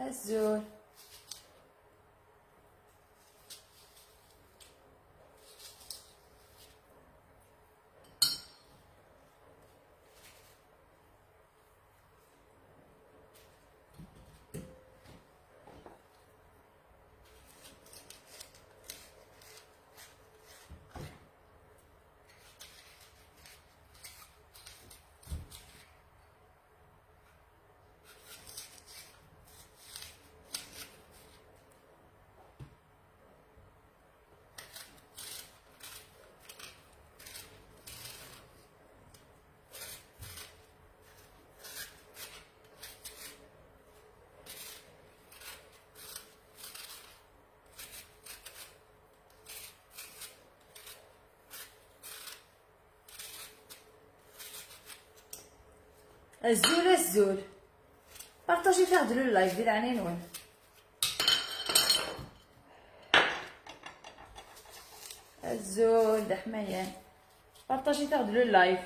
الزول. الزول الزول بارطاجي فيه ديروا اللايف ديال عنينون. الزول د حميان بارطاجي فيه ديروا اللايف.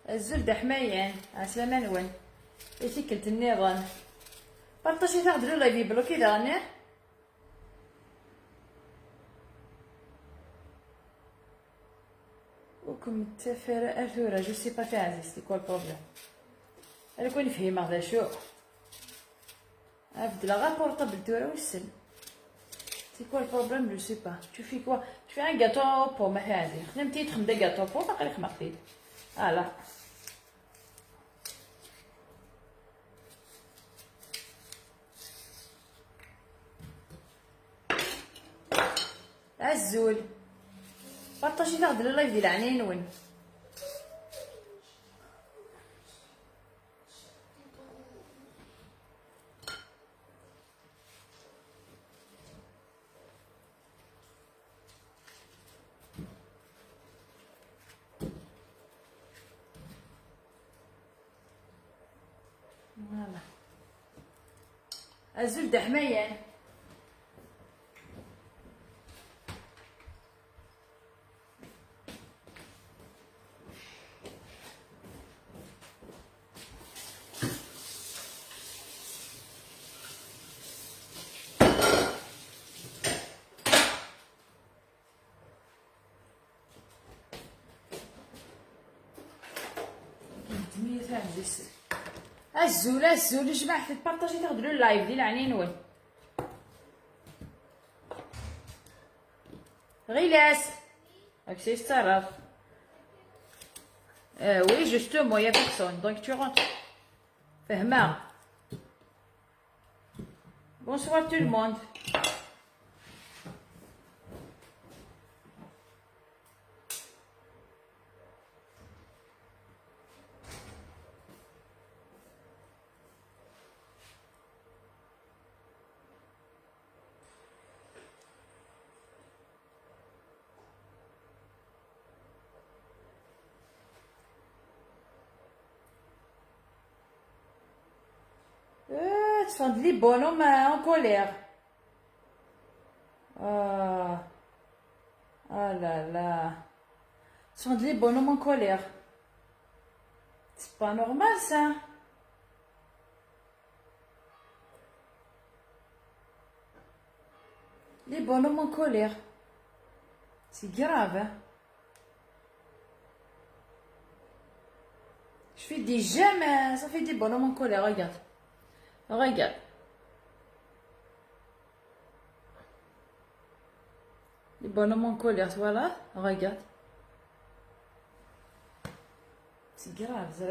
الزول د حميان عسلامة نون يتكلت النظام بارطاجي فيه ديروا اللايف بلوكي دغني. وكم التفارة أثورة جو سي با في عزيزتي كوا البروبليم. أنا كون نفهمها ذا شو أبدلا غا بورطابل تورا ويسن. سي كوا البروبليم جو سي با. تو في كوا تو في ان غاتو بو ما في عزيز خدمتي تخدم دا غاتو بو باقي خمقتي فوالا. الزول بارطاجي فيه ديال اللايف ديال عنينون. فوالا الزول د حميان. الزول الزول جماعة بارطاجي تاخدلو اللايف ديال عنينون. غيلاس هاكشي يتصرف. وي جوستومون يا بيرسون دونك تو رونتر فهمها. بونسوار تو الموند. Ce sont des bonhommes en colère. Ah là là. Ce sont des bonhommes en colère. C'est pas normal ça. Les bonhommes en colère. C'est grave, hein. Je fais des gemmes, ça fait des bonhommes en colère, regarde. Regarde. Les bonhommes en colère, voilà, regarde. C'est grave, ça.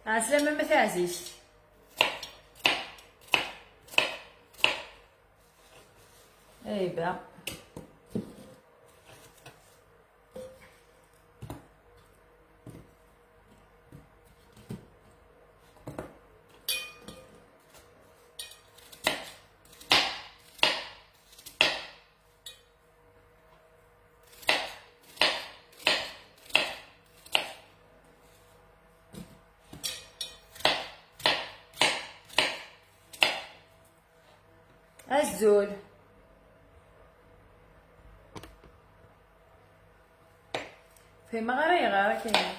عسلامة ما تعزيش. اي با الزول في مغري غير كاين.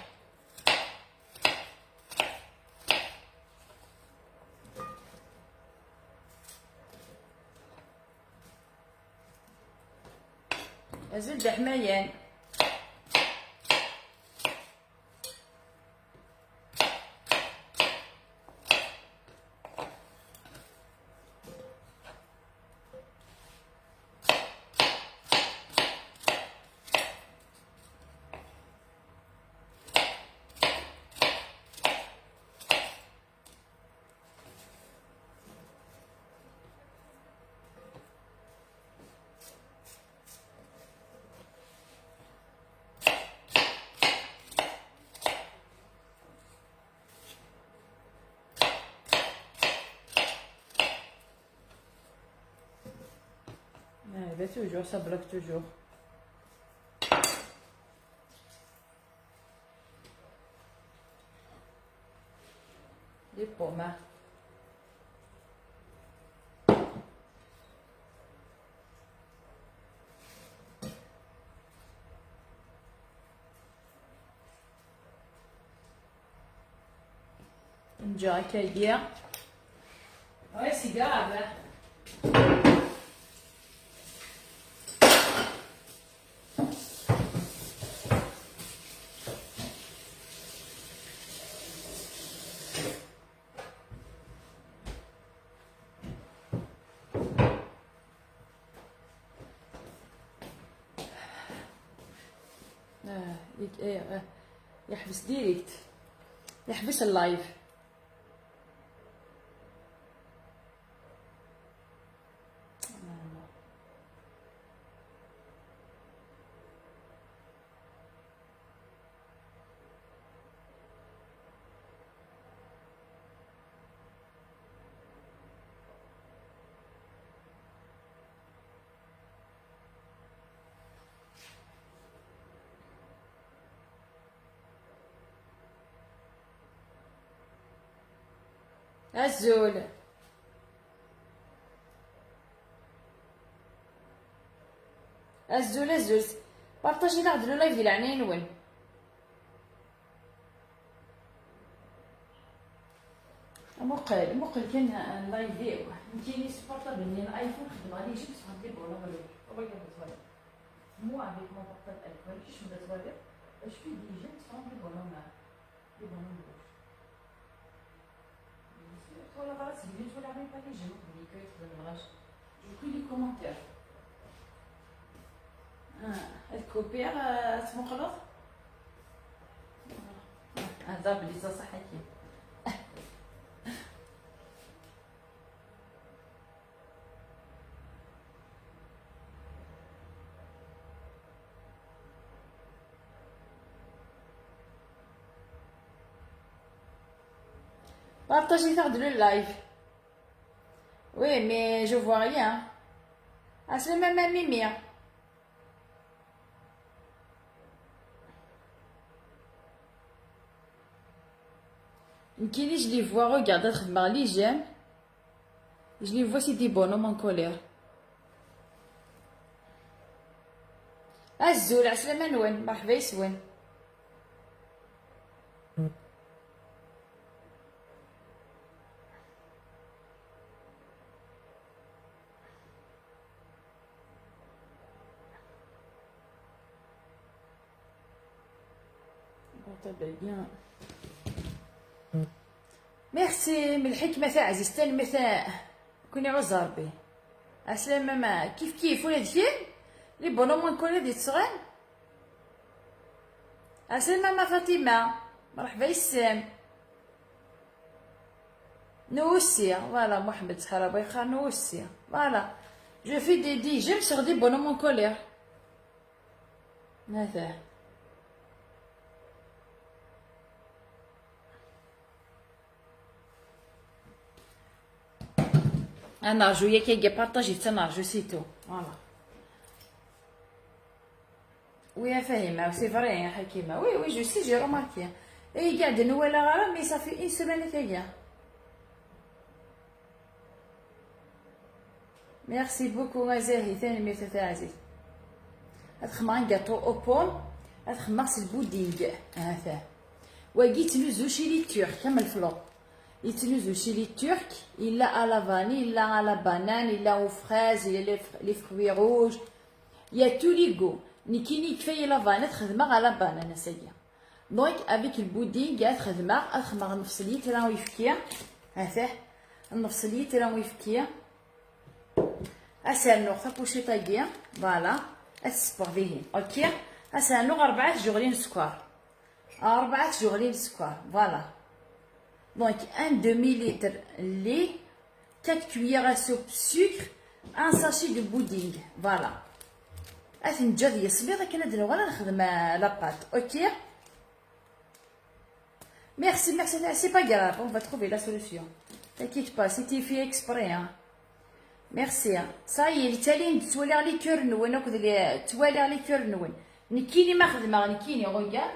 زلد حمايان. Bah toujours, ça bloque toujours. Les pommes. Une jaque à dire. Ouais, c'est grave. يحبس ديريكت، يحبس اللايف. الزول الزول بارطاجي لا عدلو لايف ديال العناين وين مقل كان اللايف ديالو نتيني سبورطابل ديال الايفون خدم عليه جبت غادي بولا غير regarde toi moi avec mon portable iPhone je me dis je fais des gestes sans des bonhommes rouges. Voilà, voilà, c'est bien, je ne regarde pas les gens, je pris les commentaires. الكوبير اسمه خلاص هذا بلي صحيتي. Partagez, faire le live. Oui, mais je vois rien. Ah, c'est même Mimi. Kini, je les vois, regarde, j'aime. Je les vois, c'est des bonhommes en colère. الزول عسلامة نوين مرحبا يسوين. bien. ميرسي من الحكمة تاع عزيزتي المثاء كوني عوز ربي. عسلامة ما كيف ولاد كيف لي بونومون كل هادي تصغر. عسلامة ما فاطمة مرحبا يسام. Nous aussi, hein. Voilà, Mohamed Sahara Khan, nous aussi. Hein. Voilà. Je fais des dixièmes sur des bonhommes en colère. هذا. أنا جو ياك يا بارطاجي تنرجو سيتو. فوالا. وي فاهمة سي فري يا حكيمة. وي وي جو سي جي روماركي. اي قاعد نوالا غرام مي صافي اون سيمانه تاعي. ميرسي بوكو غزاهي ثاني ميرسي تاع عزيز. هتخمع كاطو او بوم هتخمع البودينغ هذا واقي تنوزو شي لي تورك كامل فلو يتنوزو شي لي تورك الا على فاني الا على بانان الا او فراز الا لي فروي روج يا تو لي غو نيكيني كفايه لا فاني تخدمها على بانان سايا دونك افيك البودينغ تخدمها نفس ليتر راهو يفكيا هذا نفس ليتر راهو يفكيا اسال نقطه بوشي طاقيه فوالا السبور فيهن اوكي اسانو 4 جوغلين سكر 4 جوغلين سكر فوالا دونك 1 دمي لتر لي 4 cuillères à soupe sucre un sachet de pudding فوالا اثنجا ديال الصبيط كندير ولا نخدم لاباط اوكي merci merci c'est pas grave on va trouver la solution t'inquiète pas c'était fait exprès hein ميرسي صاي التالي تولي لي كور نوين وكذا توالي لي كور نوين نكيني ما خدمه نكيني غوكا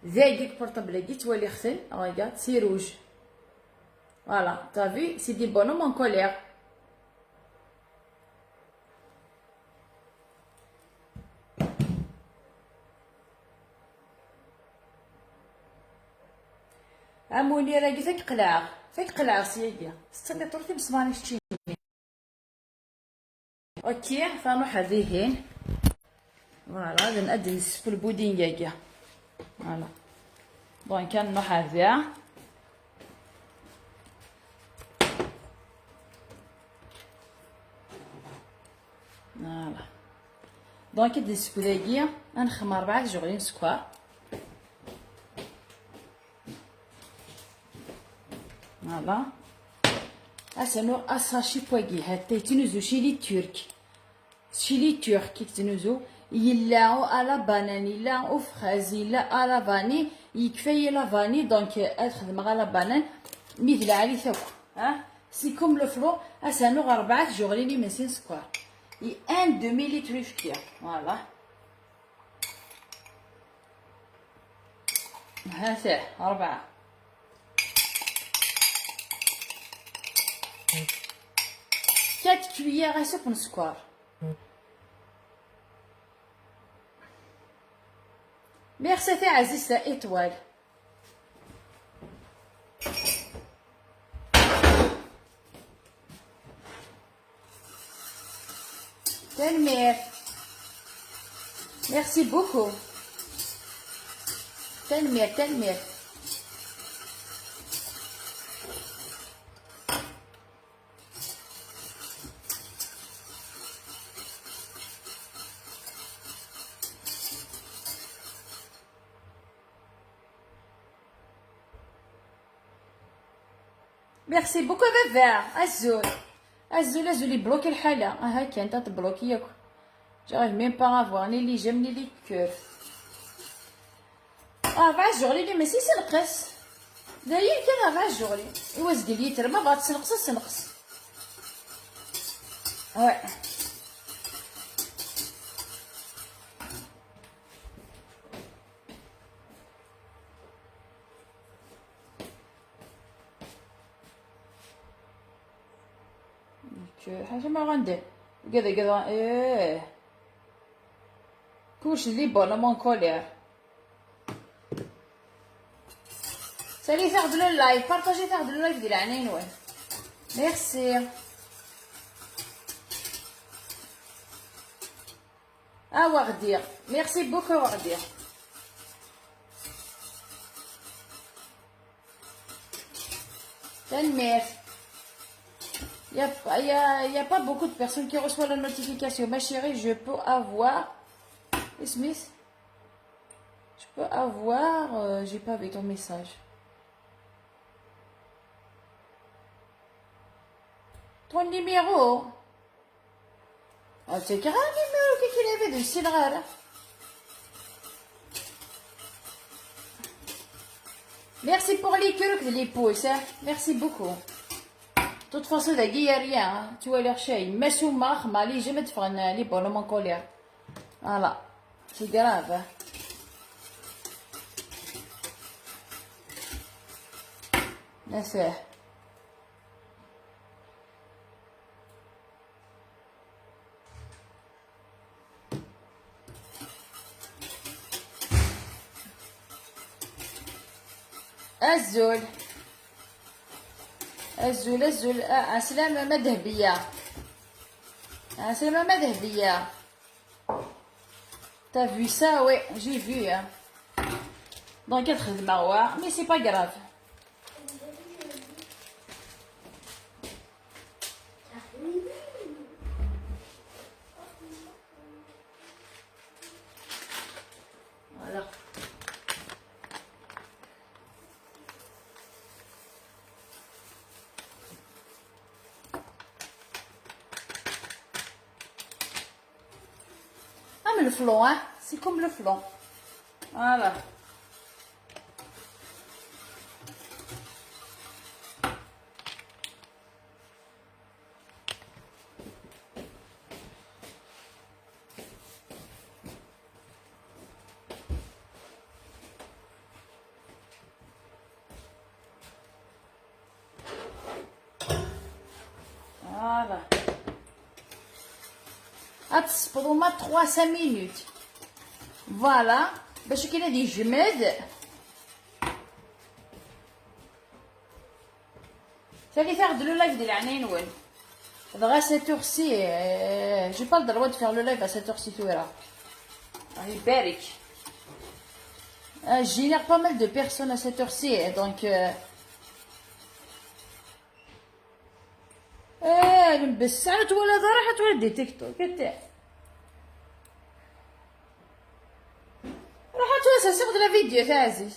ذاك بورطابل توالي ختل غوكا سي روج فوالا طافي سي دي بونوم اون كولير اموني راكي فيك قلعه سيدي ستني طرتي بصباني شتي اوكي فنروح هذيهن فوالا غادي نأدي نسفو البودينغ هكا فوالا دونك كنروح هذا فوالا دونك كدير نسفو داكيا غنخمر 4 جوغلين سكر فوالا اسانو اساشي بواكي هاتا يتنوزو شيلي تورك يتنوزو يلاو على بانان يلا او فراز يلا على فاني يكفي لا فاني دونك ادخدم على بانان مثل علي ثوك ها سي كوم لو فلو اسانو 4 جوغليني مسين سكر اي 1 دمي لتر يفكيا فوالا هاتا 4 4 cuillères à soupe de sucre. Merci à Aziz la étoile. Telmer. Merci beaucoup. Telmer. ميرسي بوكو بابا الزول يبلوكي الحالة هاكا انت تبلوكي ياك جاريف ميم با افوار ني لي جيم ني لي كور 4 جوغلي لي ماشي سنقص داير كان 4 جوغلي ايوا زد ليتر ما بغات تنقص وي حاجه ما غندير كذا كلشي اللي بونومون كولير سالي تاخذ لو اللايف بارطاجي تاخذ لو اللايف ديال عنينوان ميرسي وغدير ميرسي بوكو وغدير تنمير Il y a pas beaucoup de personnes qui reçoivent la notification. Ma chérie, je peux avoir... Smith, je peux avoir... j'ai pas avec ton message. Ton numéro. Oh, c'est quel numéro qu'il avait de si rare. Merci pour les cœurs que les pouces, hein. Merci beaucoup. De toute façon, il n'y a rien, hein. Tu vois, leur chien, mais sous marre, mais jamais de faire les bonhommes en colère. Voilà. C'est grave, hein. Merci. الزول الزول الزول عسلامة ما ذهبية عسلامة ما ذهبية. T'as vu ça? Ouais, j'ai vu. Hein. Dans quelle خدمة ouais, mais c'est pas grave. Voilà. Comme le flan, hein. C'est comme le flan. Voilà. Voilà. غتصبروا ما 3 minutes. فوالا باش كي غادي يجمد فالي faire de le live ديال عنينول دغا 7h-ci j'ai pas le droit de faire le live à 7h-ci تويرا الله يبارك. Je génère pas mal de personnes à 7h-ci donc نلبس ساعات ولا راحت ولا دي تيك توك راحت ولا سيغ de la vidéo تاع عزيز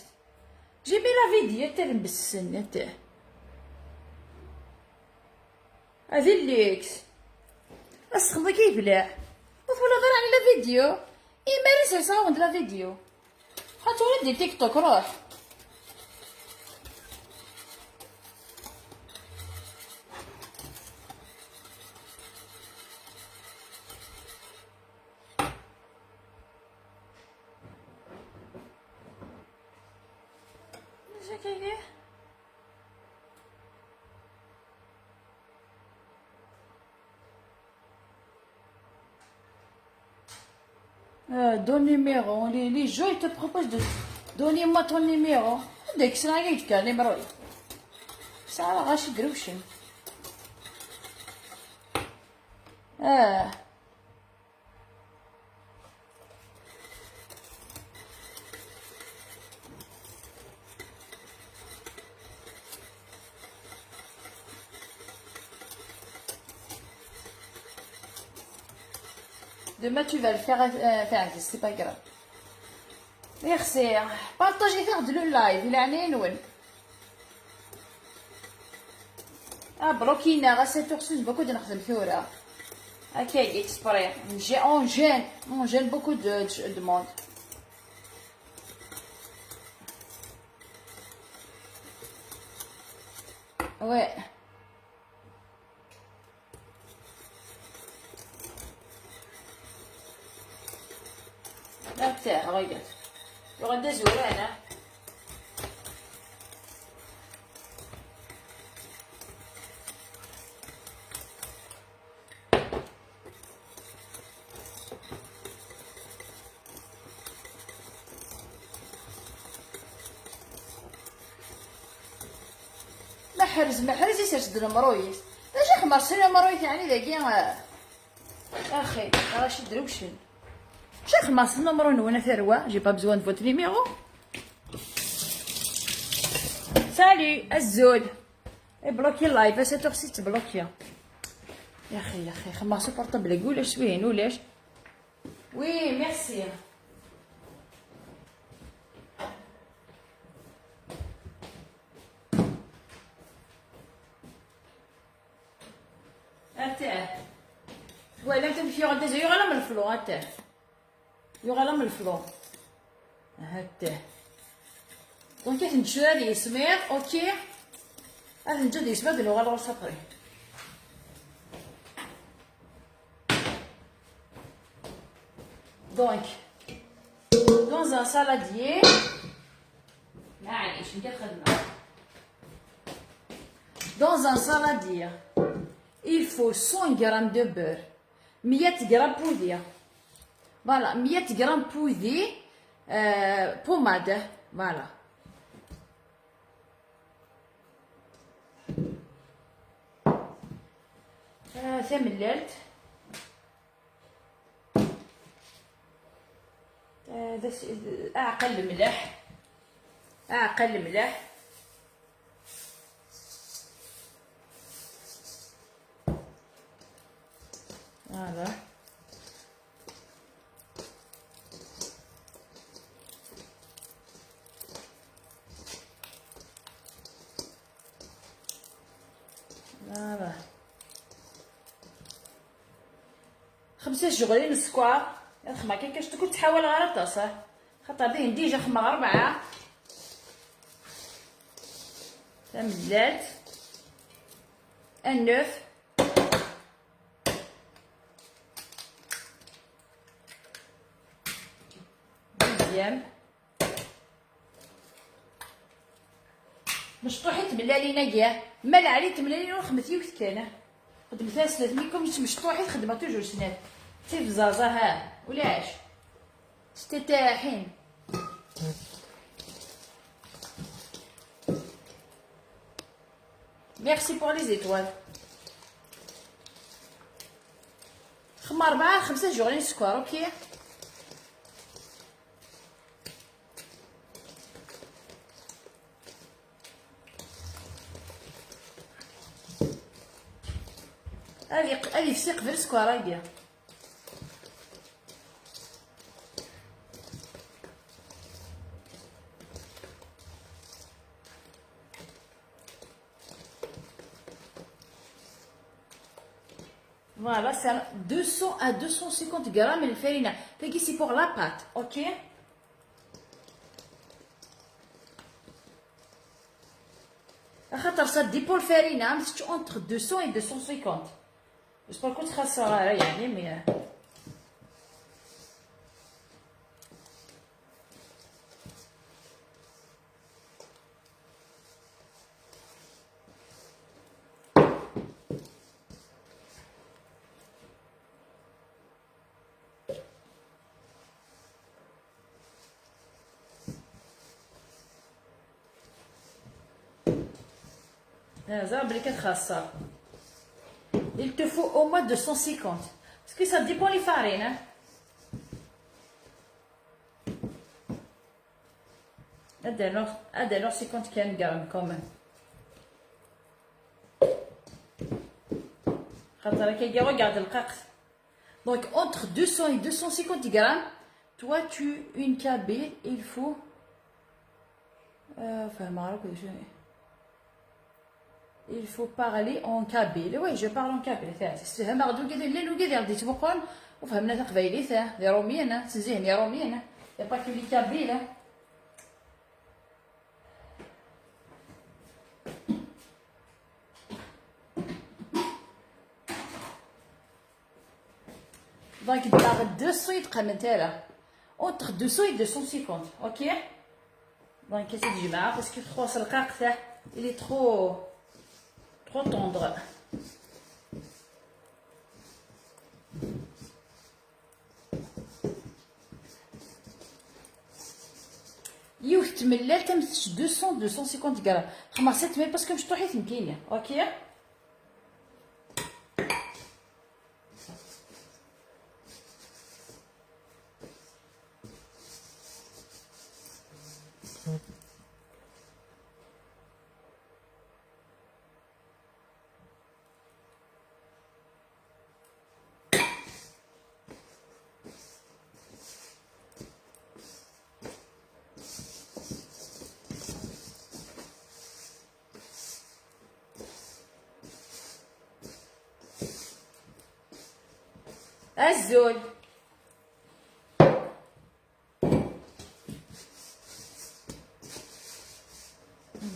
جيبي لا فيديو تاع نلبس السنة تاع هذي الليكس اسخذ كيف لا ولا غير على لا فيديو يمارس يصاوند لا فيديو حتى ولدي تيك توك روح Donne numéro. Les jeux, ils te proposent de... Donnez-moi ton numéro. Dès que c'est là, il y a un numéro. Ça va, Rachid Grouchin. Demain, tu vas le faire, c'est pas grave. Merci. Partagez, faire de le live. Il est à Nénoun. Ah, bloqué, à 7h06, beaucoup de gens. Ok, exprès. On gêne beaucoup de monde. Ouais. لا بتاع غير يغدى زورانا محرز يسجد المرويس اش خمرسنا المرويس يعني ذاكي اخي راشد دروشن شيخ ماس النمرو نوانا ثروة جي با بزوان دو فوت نيميرو سالي الزول بلوكي اللايف ا 7h06 تبلوكيا يا اخي خماسو بورطابل قول اش وين ولاش وي ميرسي تاعه ولا انت في غدا زي يغلى من الفلو تاعه يغلى من الفلو هاته دونك نجي هذه سمير اوكي هذا نجي يسبق له غير صفري دونك dans un saladier معليش ندير خدمه dans un saladier il faut 100 g de beurre 100 g بودية فوالا 100 g بودي بوماده فوالا ثمللت اعقل ملح اعقل ملح هذا هذا 5 شغلين السكر خما كيفاش تكون تحاول غير تصح خاطر هذه ديجا خما 4 تمدات النوف ديام مشطوحي تملالينا كاع مال علي تملالينا وخمتي وكتكانه خدمتها 300 كوم مشطوحي خدمه توجور سنات تي فزازه ها ولاش تستاحين ميرسي بور لي زيتوال خما 4 5 جوغلين سكر اوكي هذه فسيق في السكر هادي Voilà, c'est 200 à 250 grammes de farine. C'est pour la pâte, ok? Ça dépend de la farine, c'est entre 200 et 250. J'espère que ça sera rien, mais... Il te faut au moins 250 parce que ça dépend les farines hein. Alors 50 grammes quand même. Regarde le cac. Donc entre 200 et 250 grammes, toi tu une cabée, il faut il faut parler en kabyle. Oui, je parle en kabyle. C'est un mardou qui est là, le gars dit tu vois quoi? On fait maintenant travailler ça, les romiennes, c'est zéro, les romiennes. Il n'y a pas que les kabyles. Donc par 200 entre 200 et 250, ok? Donc qu'est-ce que je dis parce que trop le cac il est trop tendre. يوت ملال تمسش 200 250 غرام خمسات ميل باسكو مش طوحيت مكينه اوكي الزول.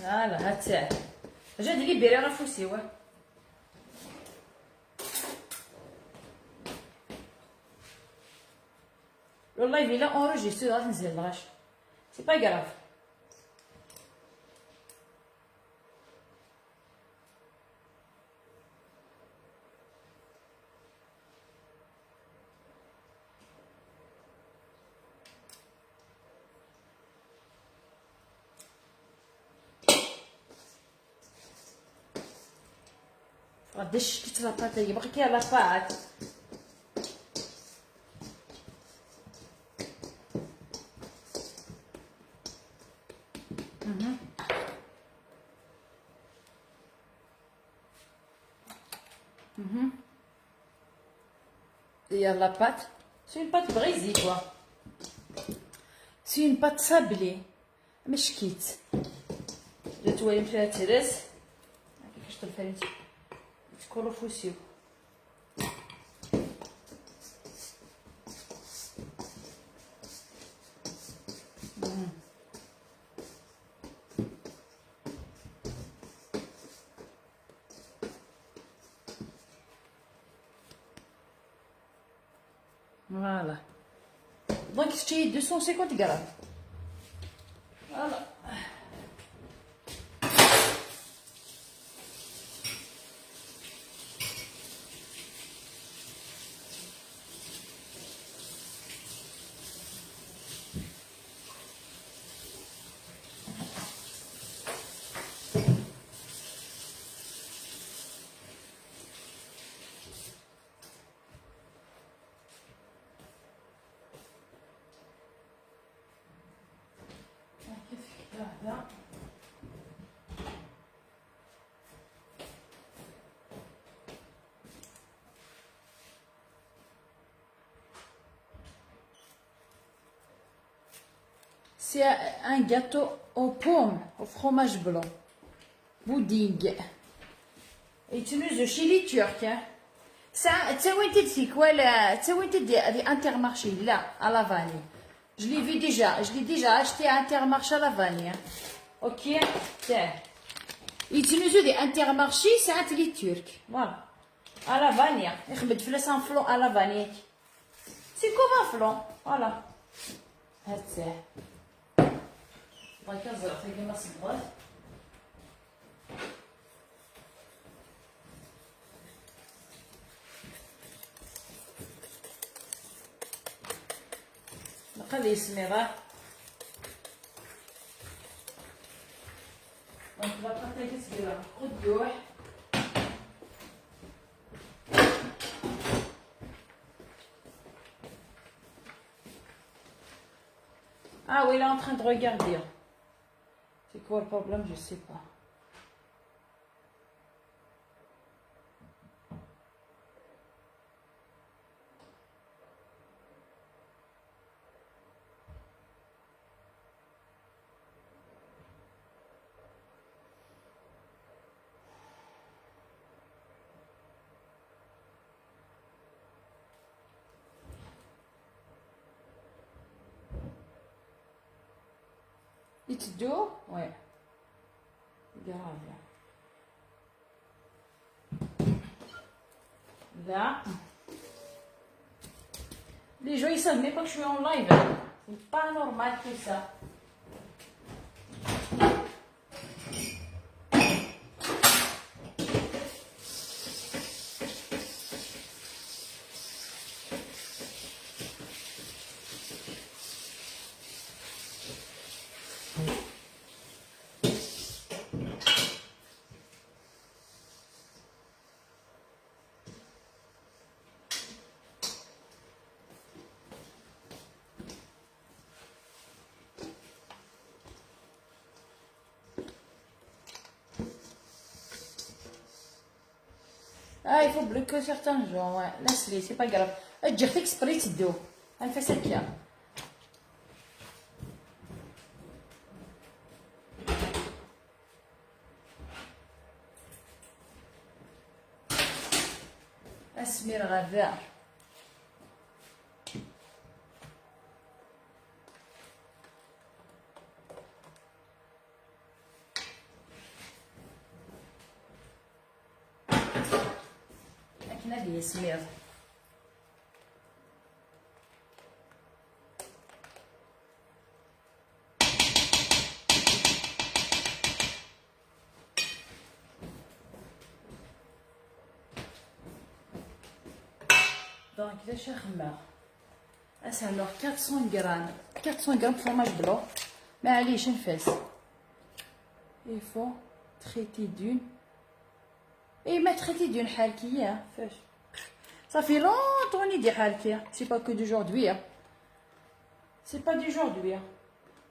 فوالا هاد ساعة جا ديري بيري راه فوسيوه. والله إلا اونجيستري غادي نزل الغاش سي با كراف. غداش كيت لاباط هي باقي كاين لاباط. Et la pâte, c'est une pâte brisée quoi. C'est une pâte sablée. مش كيت. جات توالي فيها ترس. كيفاش تلفريت؟ تكولو فوسيو. Voilà. Donc c'est 250 grammes. Voilà. C'est un gâteau aux pommes, au fromage blanc. Pudding. يتنوزو شي لي ترك. تسوي انت ديك ولا تسوي انت دي انترمارشي لا على فاني. Je l'ai vu déjà, je l'ai déjà acheté à Intermarché à la vanille. Ok, tiens. يتنوزو دي انترمارشي ساعات لي ترك. Voilà. À la vanille. يخبد فلاس ان فلون à la vanille. C'est comme un flan. Voilà. هاد ساعة. بغيت نزرع في كيما صبغات. نقلي السميرة. ونطلق حتى كتسبيرة قدوح. Ah oui, il est en train de regarder. C'est quoi le problème? Je sais pas. يتدو ouais. Grave. Là. Les gens ils savent même pas que je suis en live. C'est pas normal tout ça. Ah, il faut bloquer certains gens, ouais. Laisse-les, c'est pas grave. تجي اختك سبري تدو. هنفس هكا. اسمير غذاء. حنا ديال سمير. دونك باش نخمر اسالوغ 400 غرام فرماج بلو، معليش نفاس. il faut traiter d'une et ما traiter d'une حالكيه فاش صافي لونطون ندير حالكيه. سي با كو دaujourd'hui سي با d'aujourd'hui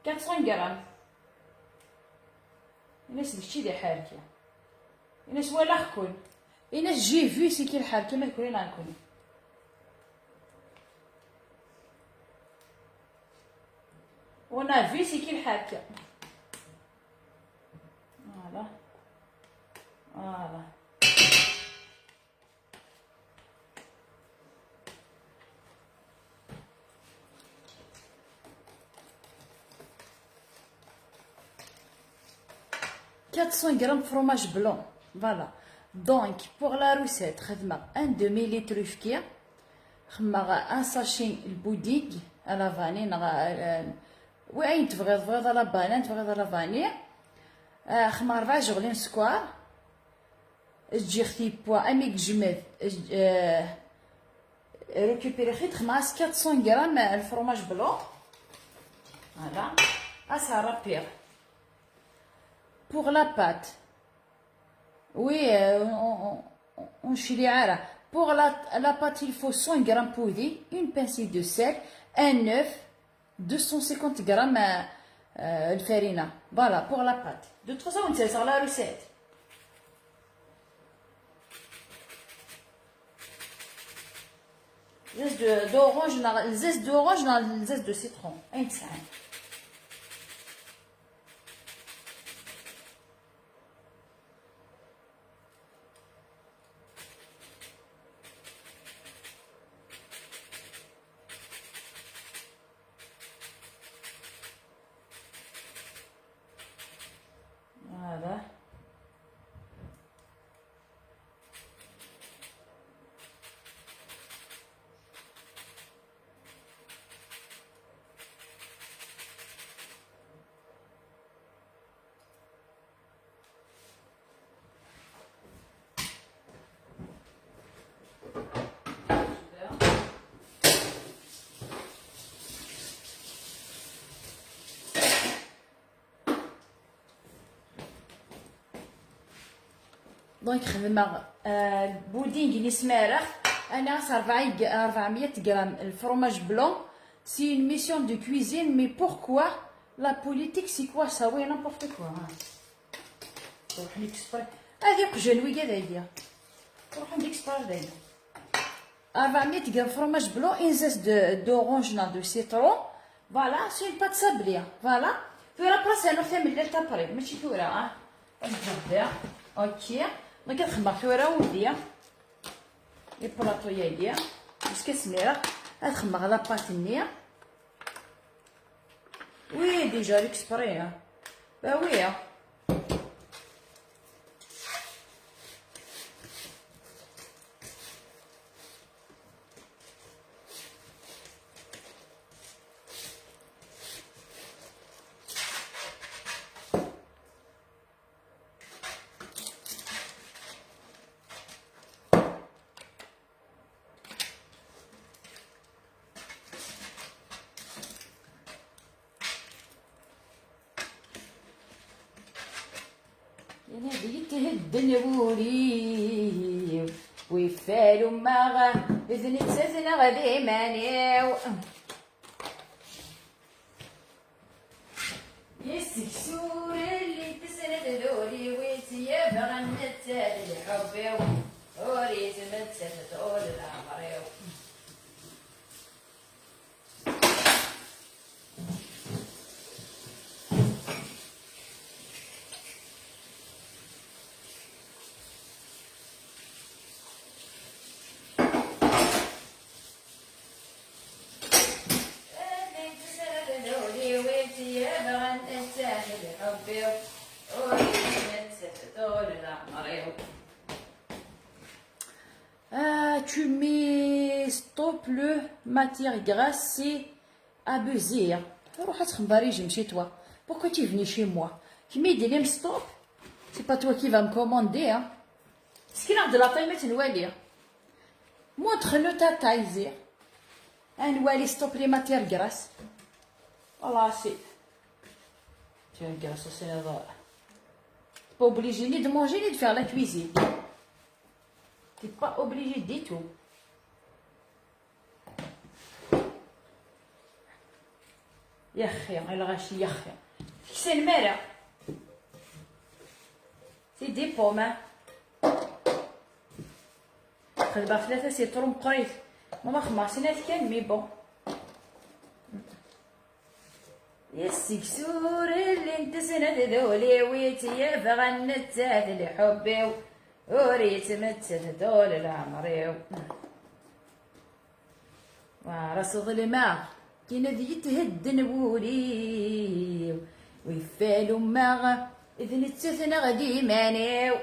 400 غرام. الناس ماشي ديال حالكيه، الناس ولا خكون، الناس جي في سي كي الحالكيه ما تكوني لا نكوني. On a vu c'est qu'il hack. Voilà. Voilà. « 400 grammes de fromage blanc. Voilà. Donc, pour la recette, un demi-litre de fkia, un sachet de pudding à la vanille. وين تبغي لا بانان، تبغي لا فاني، خمر 4 جغلين سكر، تجي اختي بوا اميك جمد ريكوبيري خيط خماس 400 غرام الفرماج بلو. فوالا اسا رابير. بوغ لا بات وي اون شيليعاره. بوغ لا بات il faut 100 غرام بودي، une pincée de sel، un œuf، 250 grammes de farine. Voilà pour la pâte. De toute façon, c'est sur la recette. Zeste d'orange, zeste d'orange, zeste de citron. Un sac. Voilà. دونك خدمة البودينغ اللي سمارح انا 400 غرام الفرماج بلون. سي اون ميسيون دو كويزين مي بوركوا لا بوليتيك سي كوا سا وي نامبورط كوا. نروح نكسبر هذه قجنوي كاع هادي، نروح نكسبر دايما 400 غرام فرماج بلون، ان زاز دورانج دو سيترون. فوالا سي اون بات سابليه. فوالا ثورا بلاصه نو ثمن للتابري ماشي ثورا نبدا. اوكي دونك كنخمر ثورا ودي لي بلاطو ديالي باش كسميره غنخمر لا باتني. وي ديجا ليكسبري با وي انا بيت الدنيوري ويفالو ما اذن تسنا غادي مانيو يسكسور اللي تسند دوري ويتيا بغنت الحب وريت متسد طول العمر. tu mets stop le matière grasse, c'est abusé. Chez toi. Pourquoi tu es venu chez moi? Tu mets des limes stop. C'est pas toi qui vas me commander. Hein. Ce qu'il a de la taille, mais tu dois lire. Montre-le ta taille. Un ouali stop les matières grasses. Voilà, c'est. Tu es grasse, c'est là. Pas obligé ni de manger ni de faire la cuisine. Tu n'es pas obligé du tout. يا اخي الغاشي يا اخي سي المرا سي دي بوما خدبا ثلاثة سي طرم قريت ماما خماسينات كان مي بون يا السكسور اللي انت سند ذولي ويتيا فغنتات لحبي وريت متت دول العمري وراس ظلمه كينا ذي تهد نبولي ويفالو ماغ إذن التثنى غدي مانيو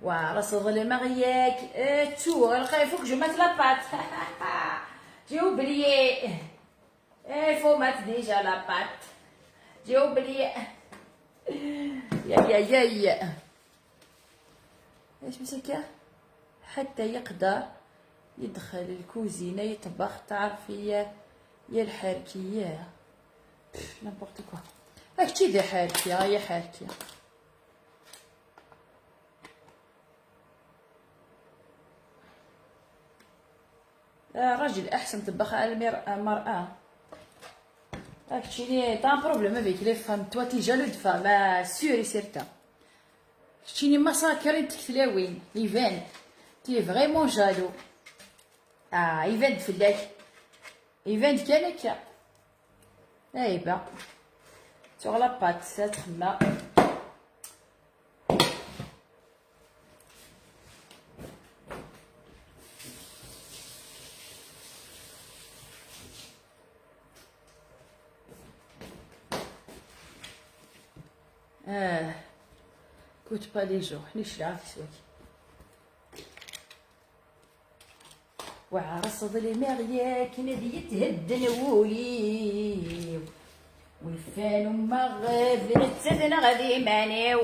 وراس ظلمة غياك تشو الخايفوك جمعت لابات جيو بلي فومات ديجا لابات جيو بلي يا ايش مسكه حتى يقدر يدخل الكوزينة يطبخ تعرفي يا الحركية نبورت كوا هاكشي ذي حركية هاي حركية راجل احسن طبخ على المرأة هاكشي طان بروبليم افيك لي فام توا تي جالو دو فام سيوري سيرتا شتيني مساكرين تكتلاوين يفان تي فريمون جالو يفند في الليل يفند كان هكا ايبا سوغ لاباط تخمى كنت با لي جو حنيش العافية سواكي وعرس ظلمة كنا ذي تهد نولي ويفانو مغاب نتسدنا غادي مانيو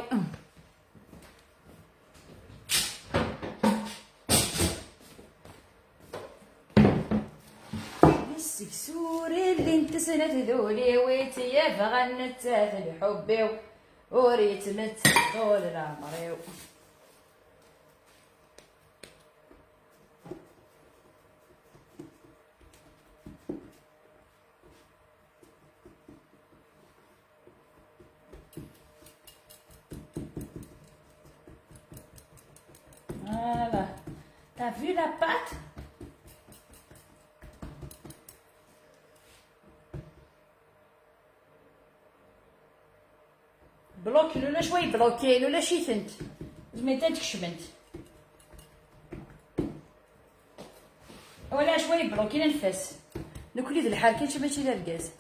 السكسور اللي انت سنة ذولي ويتيا فغنتات بحبي وريت متدول العمريو Voilà. T'as vu la pâte? بلوكي ولا شوي بلوكي ولا شي ثنت زميتها تكشمنت ولا شوي بلوكي ننفس نكولي ذي الحال كاين ماشي للغاز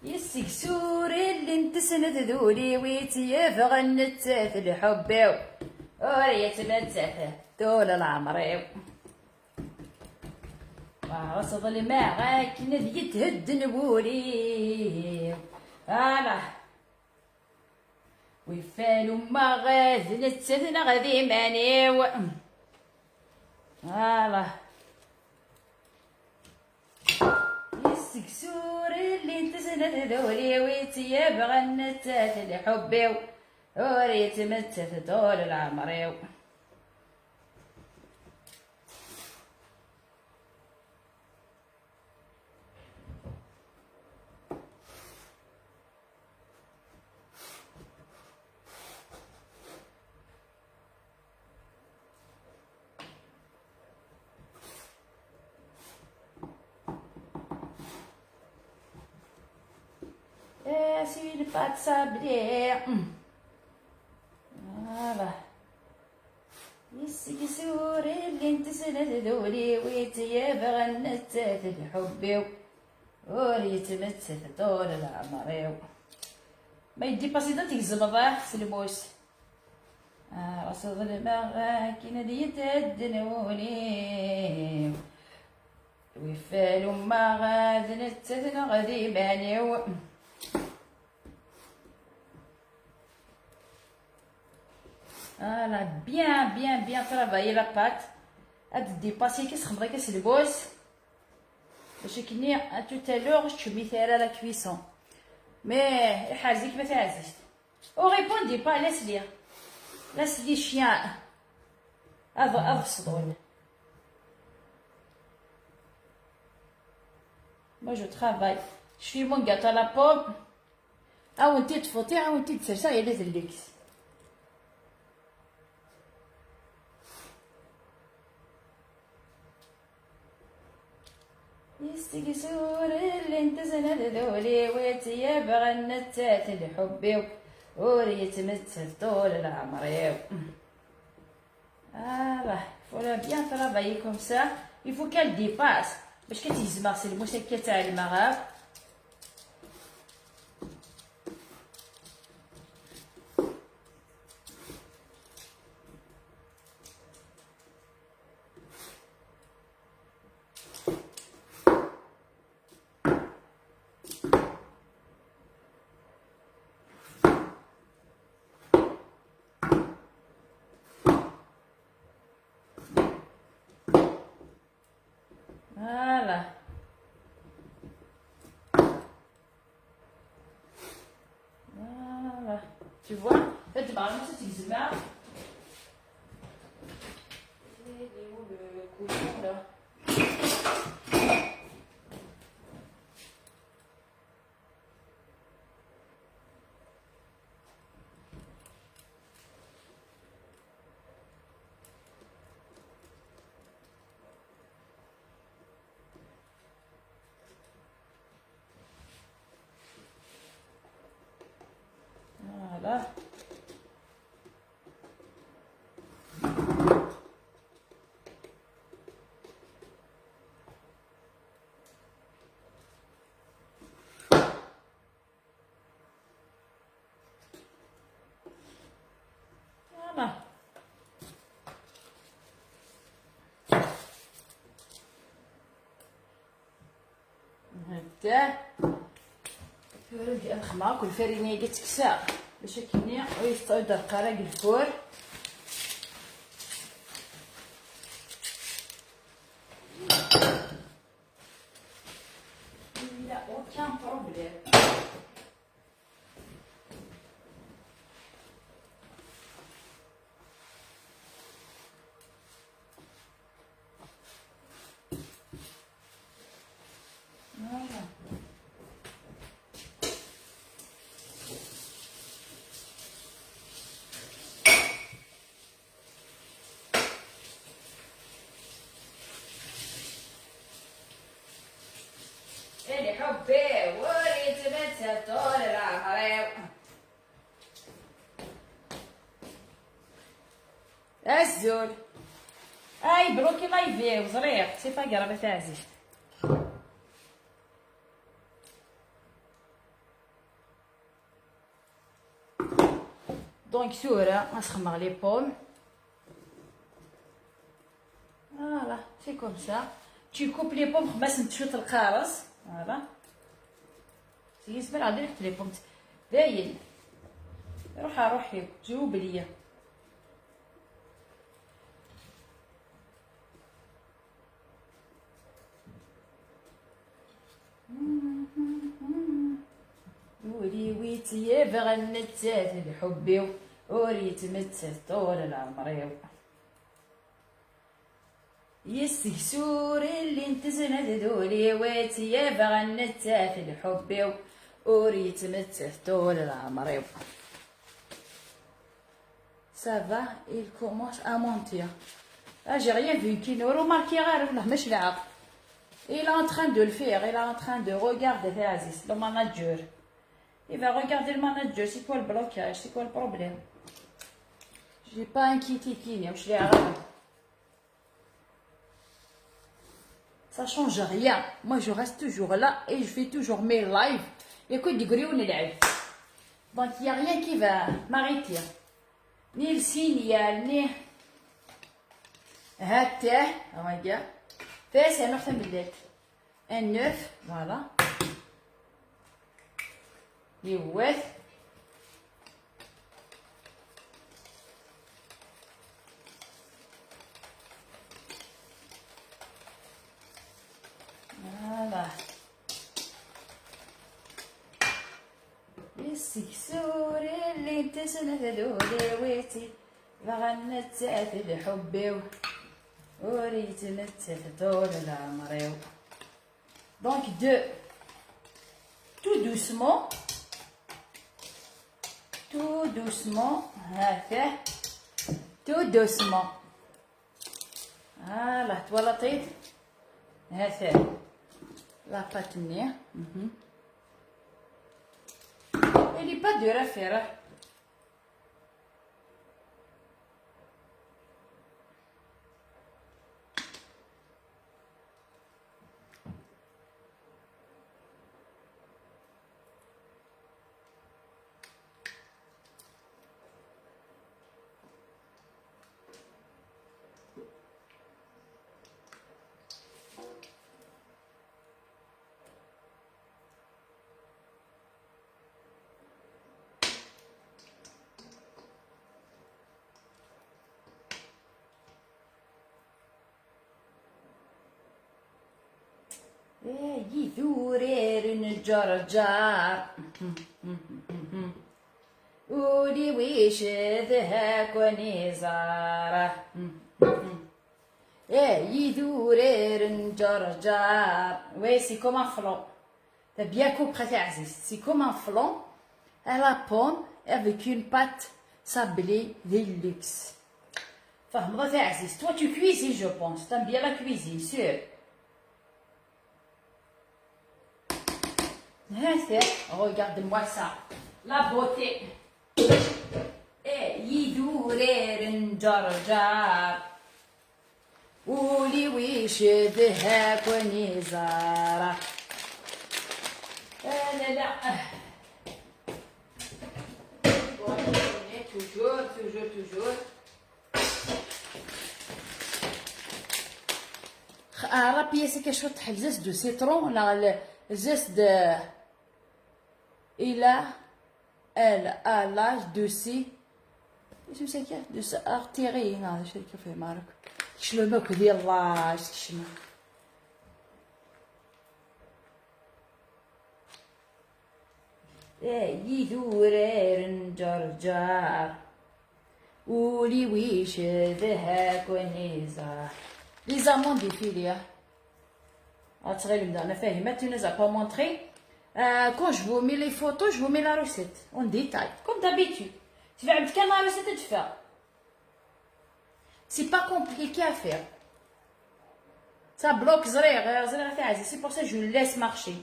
السكسور اللي انت سند ذولي ويتيا فغنتات لحبي وريت متاته طول العمري وراس ظلمة كنا ذي تهد نبولي ويفالو ما غاز نتسثنا غادي مانيو السكسور اللي انت سند ذولي ويتيا بغنتات لحبي وريت متت طول العمري سوي البات صابري السكسور اللي انت سند ذولي ويتيا بغنتات لحبي وريت متت طول العمري ما يدي باسيدا تيكزم ضاح سلموس رصد المغاكين ديتدنولي ويفالو ما غادن التثنى غادي بانيو. فوالا بيان بيان بيان طرافايي لا بات. هاد ديباسي كيسخمضي كيسلبوس باش كني تو تالور تشميثيرا لا كويسون مي يحرزيك ما تعزيش او ريبوندي با لاس لي شيان هذا الصدون. Moi je travaille. Je suis mon gâteau à la pomme. Ah, on t'est fauté, ah, on t'est de ça, il y a des élections. يستقسور اللي انتزن ذولي ويتيابغ النتات لحبي وريت متسل طول العمر. فوالا بيان طرافايي كوم سا. il faut qu'elle dépasse باش كتهزمها سي المشكل تاع المغرب. Voilà. Voilà. Tu vois? Là, tu parles de ce type de marque. Il est où le cochon là? Voilà. Voilà. هكذا نجي نخماك والفرينيه اللي تكسى باش كني ويستعود القراق الفور. لا aucun problème. Voilà. اللي حبي وريت متسل طول العمر. الزول اي بروكي لايفي وزريق سي با قربة تعزي. دونك سورة نسخمغ لي بوم. فوالا سي كوم سا. tu coupes les pommes خماس نتشوط القارص. فوالا سي يسمر عاد ريحة لي بوم باين. روحي جاوب ليا. ولي ويتي بغى النتات لحبي وريت متسل طول العمر. يستكسور اللي انتزن ذولي ويتي بغى النتات لحبي وريت متسل طول العمر. Ça va, il commence à mentir. Ah, j'ai rien vu, qui ne remarque rien, mais je l'ai. Il est en train de le faire, il est en train de regarder Aziz, le manager. Il va regarder le manager, c'est quoi le blocage, c'est quoi le problème. Je n'ai pas inquiété qui, je l'ai arrêté. Ça change rien. Moi, je reste toujours là et je fais toujours mes lives. Il y a que des grilles ou des lives. Donc, il n'y a rien qui va m'arrêter. ni le signal, ni هاته regarde فاس نروح بالليل un œuf voilà يوث voilà السكسور اللي تسنى هذولي ويتي بغنت تاث الحب وريت نتسف طول العمر donc tout doucement هكا tout doucement voilà توالطيت هكا la pâte منيح elle est pas dure à faire يثورير الجرجار ودي ويش ذهك ونزارة يثورير الجرجار وي سي كوم ان فلون t'as bien compris Aziz c'est comme un flan à la pomme avec une pâte sablée de luxe فهمت Aziz toi tu cuisines je pense t'aimes bien la cuisine sûr regarde-moi ça la beauté يدورير نجرجر ولي ويش ذهب ونزارة لا لا toujours رابي سي كاش تحل زيت دو سيترون ولا زيت د إلى à l'âge de ses شو مسكر de ses artères هذا شي كيف معرك شلونك ديال الله شنو يدورير نجرجر ولي ويش ذهك ونزار لي زامون دي فيليا غتغير نبدا انا فاهمه tu nous as pas montré quand je vous mets les photos je vous mets la recette en détail comme d'habitude tu vas عندك la recette de faire c'est pas compliqué à faire ça bloque زريغ في عزيز c'est pour ça que je le laisse marcher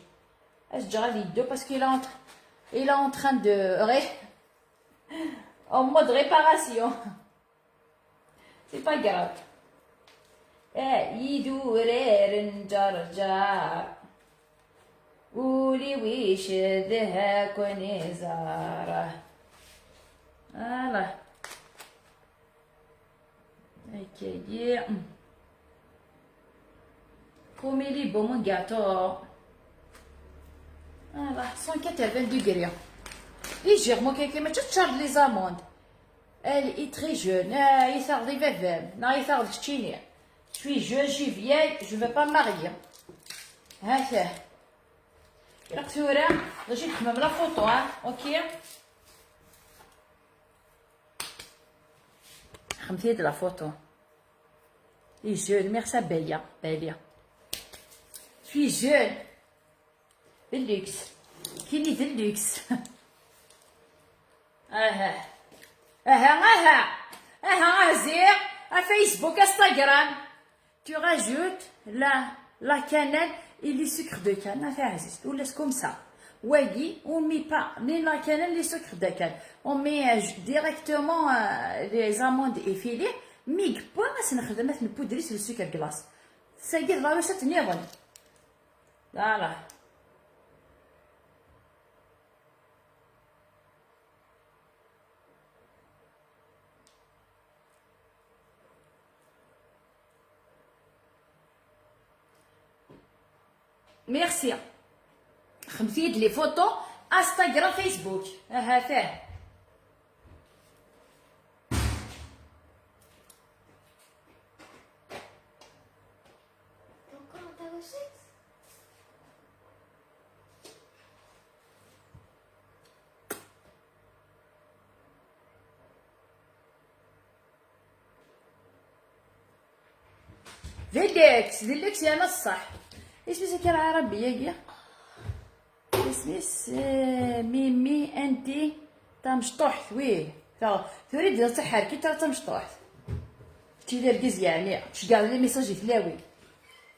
اش لي deux parce qu'il est en train de en mode réparation c'est pas grave يدورير نجرجر ولي ويش ذهك ونزاره فوالا هكايا comme il est bon mon gâteau voilà 180 degrés légèrement كيما تشرب لي زاموند elle est très jeune يثار دي فافام لا يثار دشتيني je suis jeune je suis vieille je veux pas me marier هكا الصورة غنجي نحمم لا فوطو اوكي خمسية de la photo les jeunes merci Bélia je suis jeune de luxe qui dit de luxe زير Facebook Instagram tu rajoutes la cannelle et les sucres de canne on laisse comme ça oui on met pas ni la cannelle les sucres de canne on met directement les amandes effilées mais pas si نخدم مثل poudre sur le sucre glace ça y est la recette نيفون voilà ميرسي. خمسيد لي فوتو انستغرام فيسبوك هاتاه. ديلكس يا نصح. اسمي سكر عربي يا اسمي ميمي انتي تمشطوحت ويه تريد تصحر كي ترى تمشطوحت تي دركز يعني تشقال لي ميساج ثلاوي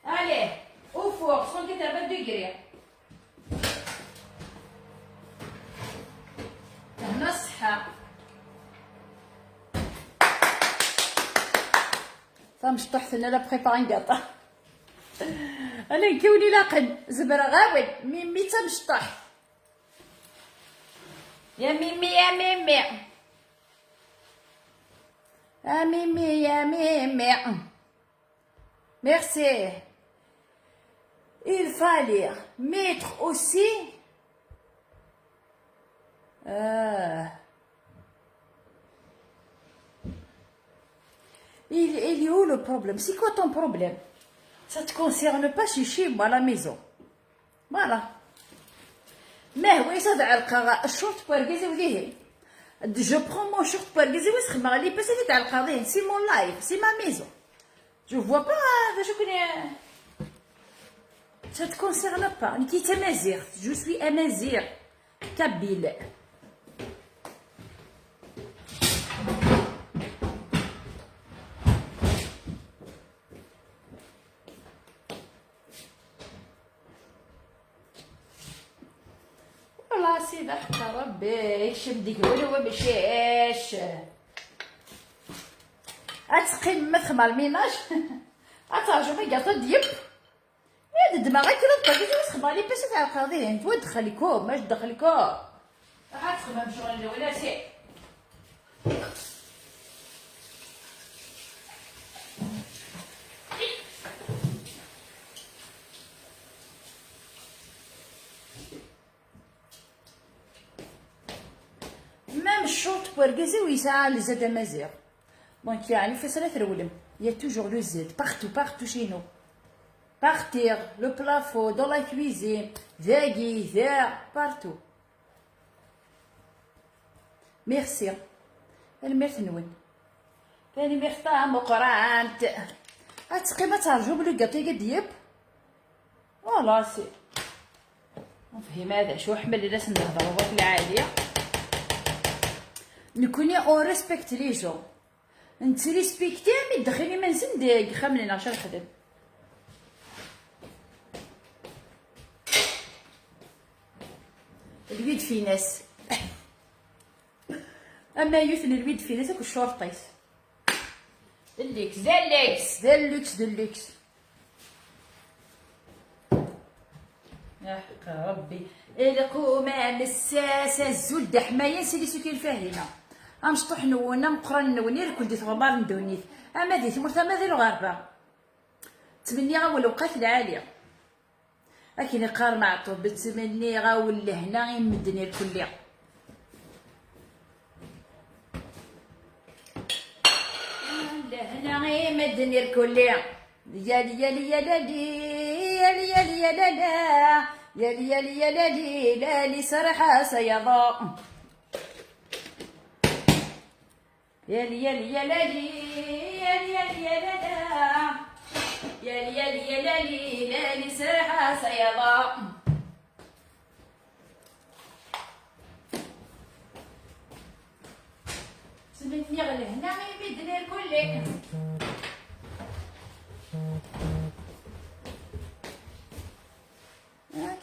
عليه وفوق شكون كتابة ديكري هنا الصحة تمشطوحت لنا لا بريباري كاطا انا نكوني لاقن زبرة غاود ميمي تمشطوح يا ميمي يا ميمي يا ميمي يا ميمي ميرسي. Il fallait mettre aussi il est où le problème? C'est quoi ton problème? Ça te concerne pas chez moi à la maison. Voilà. ما هو يصدع على الشورت باركيزي وذيه. Je prends mon short باركيزي وسخ ما لي بس اللي تاع القاضي. C'est mon life, c'est ma maison. Je vois pas je connais. Ça te concerne pas. نتي تمازيغ. Je suis amazigh. kabyle. سيدي حق ربي يكشم ديك ولو بشيش اتقيم مثخم الميناج اترجم قاطو ديب يا دماغك كده طاقي تخدم علي باش تاع القضيه انت ودخلكم ماش دخلكم راح تخدم شغل ولا شيء الشوط بورغيزي ويسعى لزاد مازيغ دونك يعني في ثلاث رولم يا توجور لو زيد بارتو شي نو بارتير لو بلافو دو لا كويزين ذاكي ذا بارتو ميرسي الميرت نون كاني ميرتا مقرانت اتقيمه ترجو بلو كاطي ديب فوالا سي نفهم هذا شو حمل الناس نهضروا في العاليه نكوني اون ريسبكت لي جو انت ريسبكتي مي دخلي ما نسندك خملنا عشان نخدم الويد في ناس اما يوثن الويد في ناس اكو الشورطيس دلكس يا حق ربي القومه مساسه الزول دحمايه سيدي سكين فاهمه امشطوح نونا مقرن نونير كل دي ثغبار ندونيت اما دي ثمرت اما دي الغربه تمني غاول وقات العاليه لكن قار معطوب بتمني غاول لهنا يمدني الكل لهنا يمدني الكل يا لالي سرحة سيضاء يا لالي سرحة سيضاء سمتني غير هنا يمدني الكل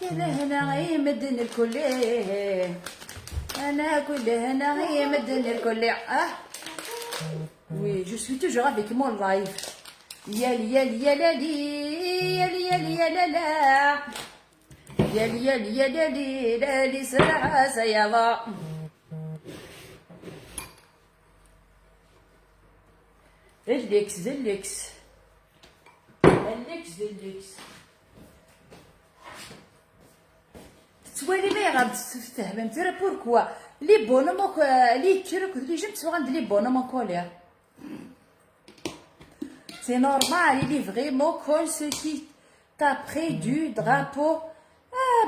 كل هنا يمدني الكل انا كل هنا يمدني الكل وي جو سوي توجور افيك مون لايف يا لالي سرعة سيضاء الليكس سوالي ما يغرد تفهم ترى بوركوا لي بونومون لي تشرك لي جيم تسوا عند لي بونومون كولير سي نورمال il est vraiment comme ce qui t'a pris du drapeau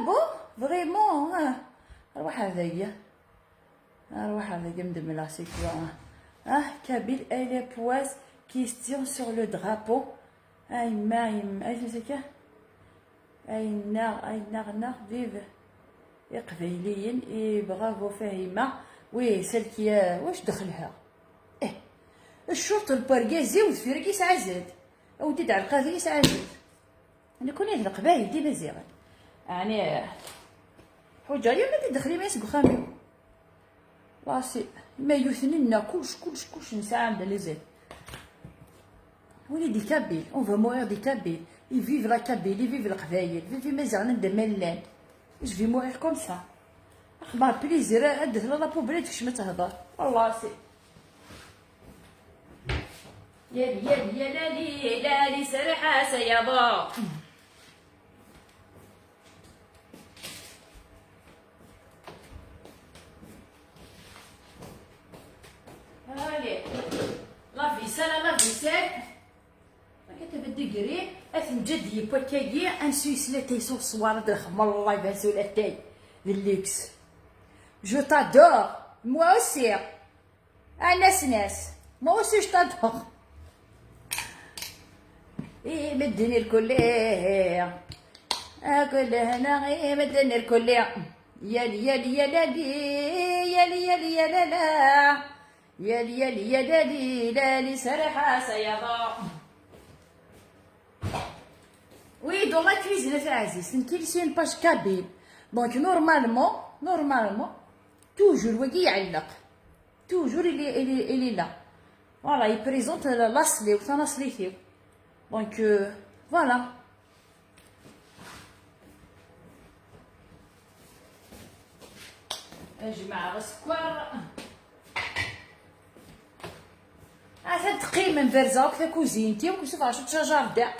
bon vraiment روح هذايا روح هذايا مدملا سي كوا Kabyle elle pose question sur le drapeau أي سكا أي نغ فيف قبيليين برافو فاهمة وي سلكي واش دخلها الشرطة البرقازي وذفيرك يسعى زاد أودي تاع القاضي يسعى زاد أنا كون هاد القبايل ديما زيغن يعني حجة اليوم ما تدخلي ما يسقو خامي راسي ما يثنينا كلش نسعى مدا لي زاد ولي دي كابيل اون فو موغيغ دي كابيل ils vivent la Kabylie ils vivent القبايل فيفي مازال ندير ملان je vais mourir comme ça اخبار بليزير عدت لا بوبريت كش ما تهضر والله سي يا لالي سرحة سيابا هالي لا فيسال كتبدي قري اثن جدي بوكاكي ان سويس لا تيسو الصوار درخم الله يباسو لا تاي الليكس جو تادور موا اوسي ناس موا اوسي جو تادور مدني الكل اكل هنا مدني الكل يالي يا لالي سرحة سيضا وي دون لا كويزين في عزيز نتي سي اون باج كابيل دونك نورمالمون توجور وكي يعلق توجور اللي لا فوالا يبريزونت لاصلي وثنا صليتيو دونك فوالا اجمع السكر تقيم مفرزه وكذا كوزينتي وكنشوف 10 شجر دا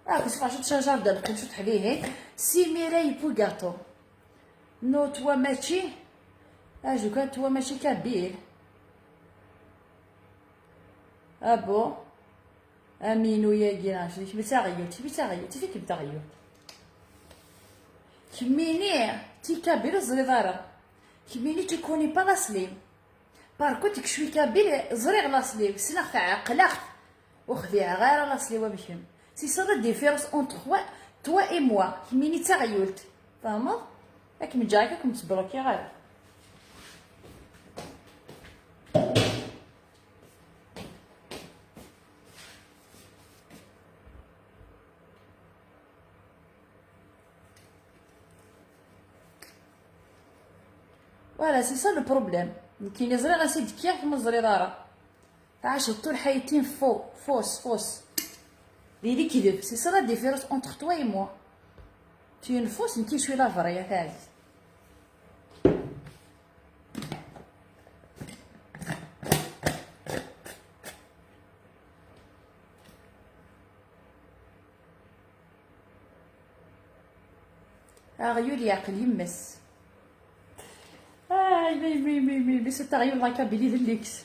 كنشوف 10 شجر دا كنشوف حليه سي ميراي بوغاتو نو توا ماشي اجو كان توا ماشي كبير ابو امينو يا كيناش بتاغيوت فيك بتاغيوت كميني تي كبير زريضاره كميني تيكوني با لاسليم باركو تكشوي كبير زريغ لاسليم سنا عقلك وخذيها غير لاسلي وبشم سي سا لا ديفيرونس اونتر توا اي موا كميني تاغيوت فاهمه راك من جايك راكم تبروكي غير فوالا سي سا لو بروبليم كاين اللي زريغ اسيد كيف كيما الزريضاره عاش طول حياتين فوس لي كذب سي سا لا ديفيرونس اونتر توا اي موا تي اون فوس نتي شوي لا فريا تاعي غيول يعقل يمس مي سي تغيول لا كابيلي ديليكس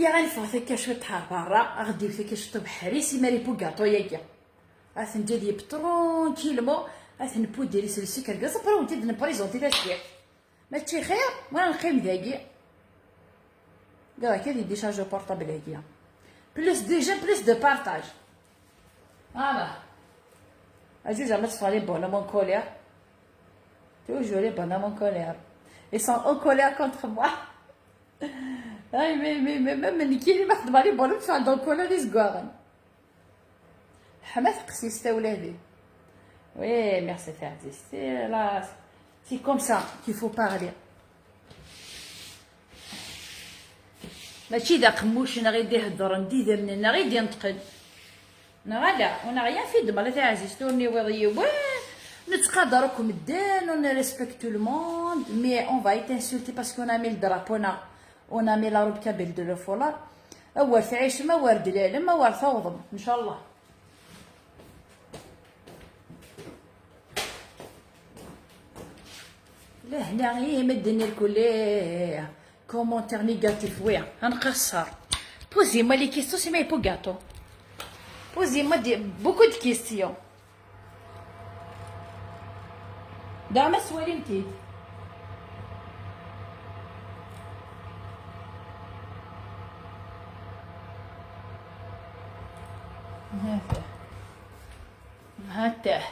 هي غنفوح هكا شويه طحال برا غديو هكا شطو بحري سي ماري بوغاطو ياكا غتنجي بترونكيلمون غتنبودي لي السكر كاع صبر ونتي نبريزونتي تاع ماشي خير وانا نقيم داكي كاع هكا دي شارجو بورطابل هكا بلوس دو بارطاج فوالا اجو زعما تصفالي بونامون كولير توجور لي بونامون كولير ils sont en colère contre moi اي مي كاين ما خدم عليه بونو باش عندهم كولير يزكواغن حمات قسيس تا ولادي وي ميرسي فردي سي لا سي كوم سا كي فو بارلي ماشي دا قموش انا غير يهضر ندي مننا غير ينتقد انا لا وانا غير في دمر تاع عزيز تورني وضيو نتقادركم الدين ون ريسبكتو لو موند مي اون فاي تانسولتي باسكو اون امي الدرابو on a mis la robe kabyle de le foulard أول تعيش ما ورد لا ما ورد توضم إن شاء الله. لهنا غير مدني الكل كومونتير نيجاتيف وين غنقصر. بوزي ما لي كيستيون سي ماي بو غاتو. بوزي ما دي بوكو دو كيستيون. دا ما سوالمتي. هاته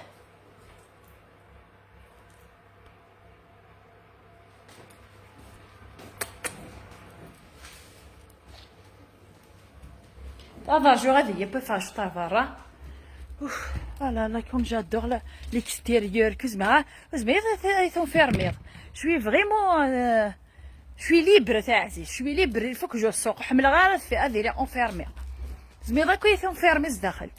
هذا جو غادي يبا فاش طافارا. اوف لا لا كوم جادور l'extérieur que زعما ils sont fermés. Je suis vraiment je suis libre تاع عزيز. Je suis libre il faut que je سوق حمله غير في هذه لي اونفيرمي زعما داك ils sont fermés داخل.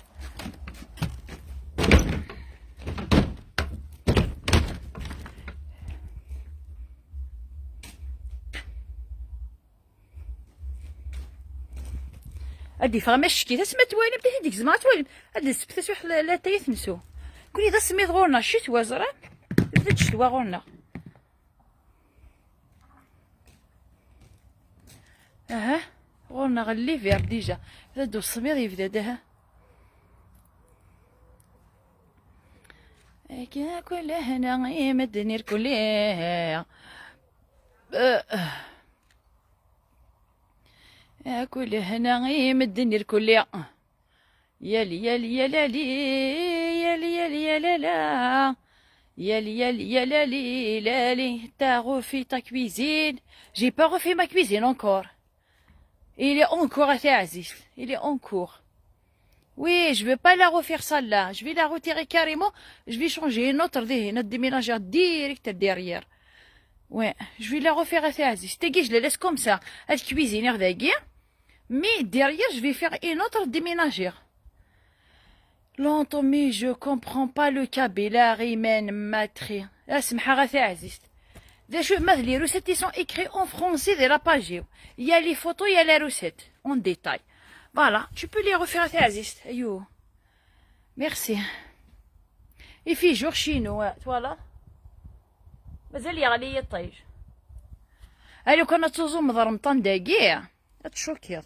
هادي فغا ماشي تسمى توالم حتى هاديك زعما توالم هاد السبتات واحد لا تيثمسو كوني اذا سميت غورنا الشتوا زرا بدا الشتوا غورنا. اها غورنا غلي فير ديجا اذا دو السمير يبدا داها كي كل هنا يمدني الكل كل هنا يمدني الكل يالي يالي يا لالي يالي يالي يا لالا يالي يالي يا لالي لالي t'as refait ta cuisine. J'ai pas refait ma cuisine encore. Il est encore assez Aziz. Il est en cours. Oui, je vais pas la refaire celle-là. Je vais la retirer carrément. Je vais changer une autre notre déménageur direct derrière. Ouais, je vais la refaire assez Aziz. Je la laisse comme ça. Elle cuisine derrière. Mais derrière, je vais faire une autre déménagère. Longtemps, mais je comprends pas le capillaire, Imen Matri. Asmha غاثي عزيز. Les recettes ils sont écrites en français de la page. Il y a les photos, il y a les recettes en détail. Voilà, tu peux les refaire à Aziz. Ayo. Merci. Il fait jour chez nous, voilà. مازال يغلي يطيج. لو كانت تزوم رمضان داكيع تشوكيض.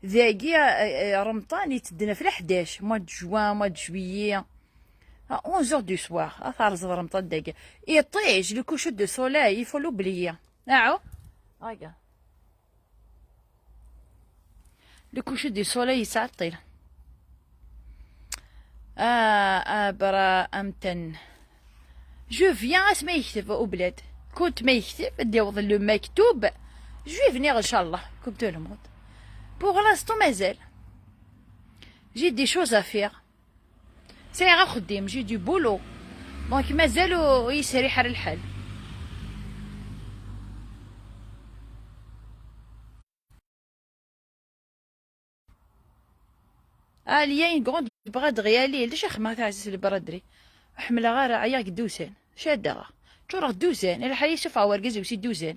داكيع رمضان يتدنا في 11 mois de juin, mois de juillet. À 11h du soir, à رمضان داكيع. يطيج le coucher de soleil, il faut l'oublier. Regarde. Le coucher du soleil يسعطل. برا أمتن. Je viens اسمه يكتب وبلاد. كنت ما يكتب بدي يوضل له مكتوب. Je vais venir إن شاء الله comme tout le monde. Pour l'instant مازال. J'ai des choses à faire. ساعة خدام j'ai du boulot. Donc مازالو يسري حال الحال. ليا une grande braderie allez ليش خما تاع البرادري حمله غير عياك دوزان شادة تشورغ دوزان الحال يشوف عوارقز وسي دوزان